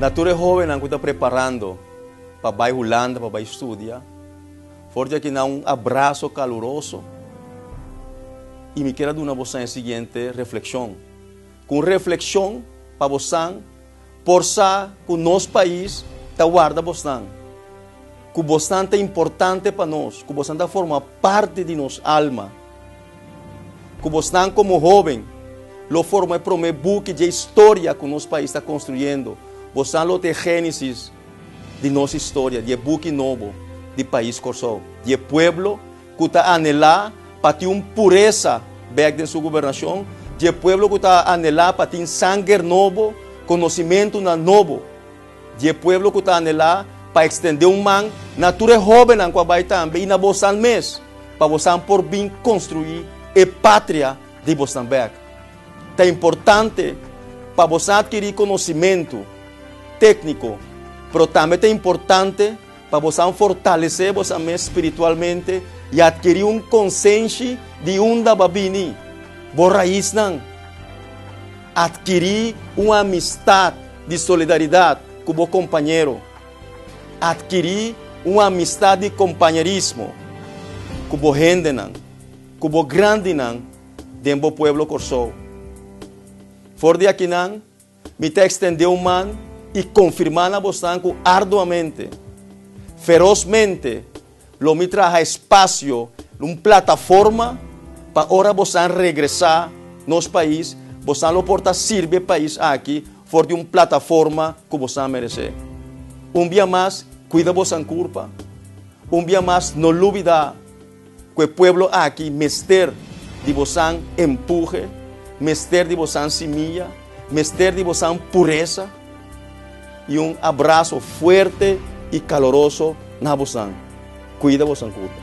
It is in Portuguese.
Natura joven que está preparando para ir a Holanda, para ir estudar. Forte aqui um abraço caloroso. E me quero dar a seguinte reflexão. Com reflexão para você, por sa que o nosso país está guarda você. Que você é importante para nós, que você forma parte de nossa alma. Que você como jovem, lo forma para o book de história que o nosso país está construindo. Você é o gênesis de nossa história, de book novo, de país Corsol, de pueblo que está anelado para ter uma pureza back de sua governação, de pueblo que está anelado para ter sangue novo, conhecimento novo, de pueblo que está anelado para estender natura jovem que vai também na você mês, para você por bem construir a pátria de Moçambique. É importante para você adquirir conhecimento técnico, mas também é importante para você fortalecer você espiritualmente e adquirir consciência de onde vai vir. Raiz não. Adquirir uma amistade de solidariedade com o companheiro. Adquirir uma amistade de companheirismo com o gente não, com o grande não, dentro do povo Corsol. Fora de aqui não, me te estendeu man e confirmar na você que arduamente, ferozmente, lo me traga espaço, uma plataforma para ora você regressar nosso país, você não porta servir país aqui, for de uma plataforma que você merece. Dia mais, cuida você culpa. Dia mais, não olvida que o povo aqui, mester de você empuje, mester de você semilla, mester de você pureza, e abraço forte e caloroso na você. Cuida você culpa.